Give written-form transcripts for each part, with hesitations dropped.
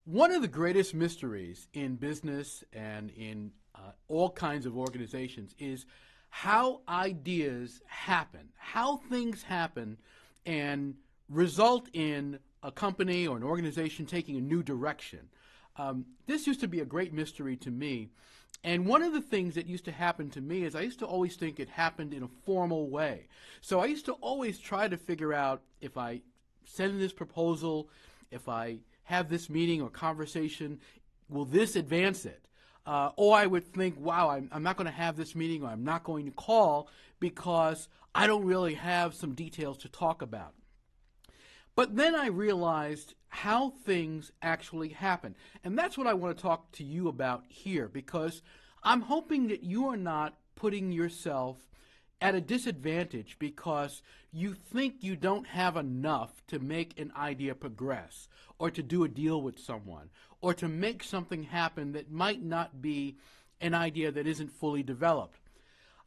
One of the greatest mysteries in business and in all kinds of organizations is how ideas happen, how things happen and result in a company or an organization taking a new direction. This used to be a great mystery to me. And one of the things that used to happen to me is I used to always think it happened in a formal way. So I used to always try to figure out if I send this proposal, if I have this meeting or conversation, will this advance it? Or I would think, wow, I'm not going to have this meeting or I'm not going to call because I don't really have some details to talk about. But then I realized how things actually happen. And that's what I want to talk to you about here, because I'm hoping that you are not putting yourself at a disadvantage because you think you don't have enough to make an idea progress or to do a deal with someone or to make something happen that might not be an idea that isn't fully developed.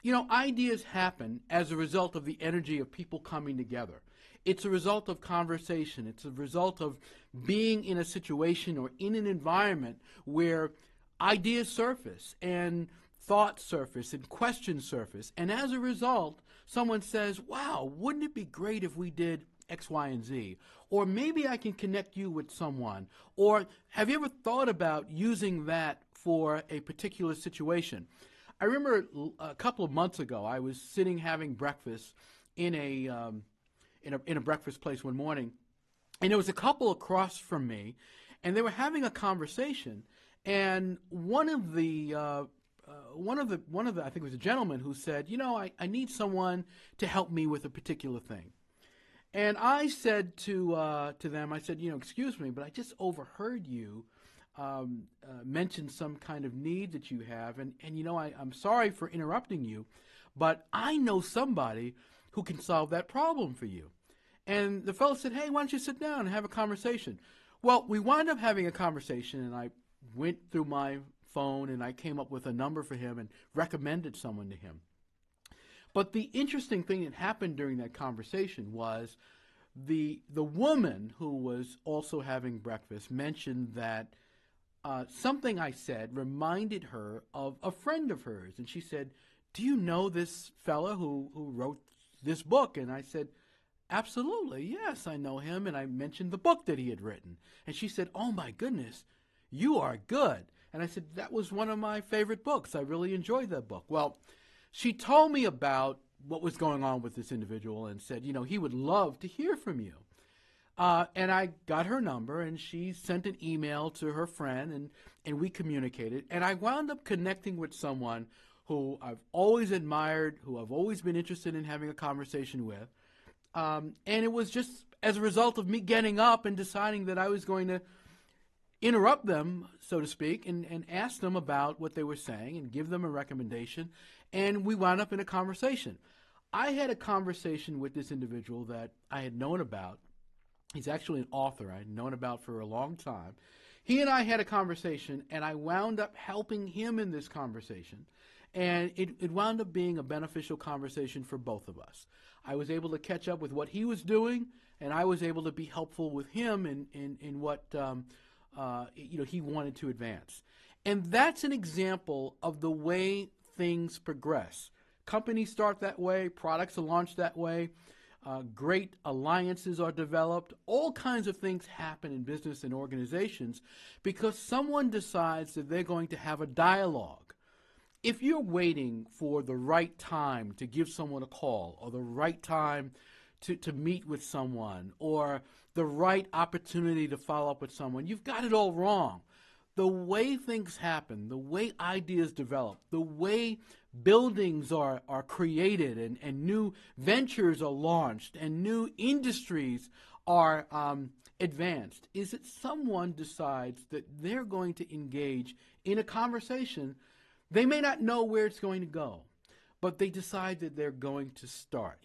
You know, ideas happen as a result of the energy of people coming together. It's a result of conversation. It's a result of being in a situation or in an environment where ideas surface and thoughts surface and questions surface. And as a result, someone says, wow, wouldn't it be great if we did X, Y, and Z? Or maybe I can connect you with someone. Or have you ever thought about using that for a particular situation? I remember a couple of months ago, I was sitting having breakfast in a breakfast place one morning, and there was a couple across from me, and they were having a conversation. And one of the I think it was a gentleman who said, you know, I need someone to help me with a particular thing. And I said to them, I said, you know, excuse me, but I just overheard you mention some kind of need that you have, and you know, I'm sorry for interrupting you, but I know somebody who can solve that problem for you. And the fellow said, hey, why don't you sit down and have a conversation? Well, we wound up having a conversation, and I went through my phone and I came up with a number for him and recommended someone to him. But the interesting thing that happened during that conversation was the woman who was also having breakfast mentioned that something I said reminded her of a friend of hers. And she said, do you know this fella who wrote this book? And I said, absolutely, yes, I know him. And I mentioned the book that he had written. And she said, oh my goodness, you are good. And I said, that was one of my favorite books. I really enjoyed that book. Well, she told me about what was going on with this individual and said, you know, he would love to hear from you. And I got her number, and she sent an email to her friend, and we communicated. And I wound up connecting with someone who I've always admired, who I've always been interested in having a conversation with. And it was just as a result of me getting up and deciding that I was going to interrupt them, so to speak, and ask them about what they were saying and give them a recommendation. And we wound up in a conversation. I had a conversation with this individual that I had known about. He's actually an author I had known about for a long time. He and I had a conversation, and I wound up helping him in this conversation. And it wound up being a beneficial conversation for both of us. I was able to catch up with what he was doing, and I was able to be helpful with him in what he wanted to advance. And that's an example of the way things progress. Companies start that way, products are launched that way, great alliances are developed, all kinds of things happen in business and organizations because someone decides that they're going to have a dialogue. If you're waiting for the right time to give someone a call or the right time to meet with someone or the right opportunity to follow up with someone, you've got it all wrong. The way things happen, the way ideas develop, the way buildings are created and new ventures are launched and new industries are advanced is that someone decides that they're going to engage in a conversation. They may not know where it's going to go, but they decide that they're going to start.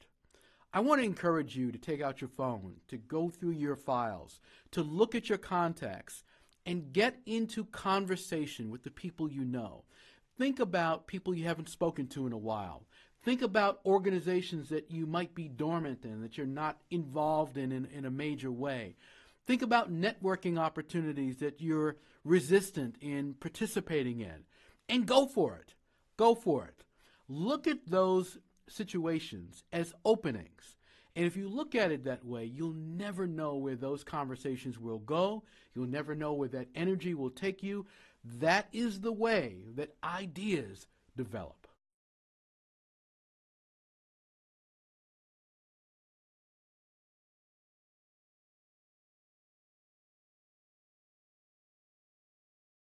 I want to encourage you to take out your phone, to go through your files, to look at your contacts, and get into conversation with the people you know. Think about people you haven't spoken to in a while. Think about organizations that you might be dormant in, that you're not involved in a major way. Think about networking opportunities that you're resistant in participating in, and go for it. Go for it. Look at those situations as openings. And if you look at it that way, you'll never know where those conversations will go. You'll never know where that energy will take you. That is the way that ideas develop.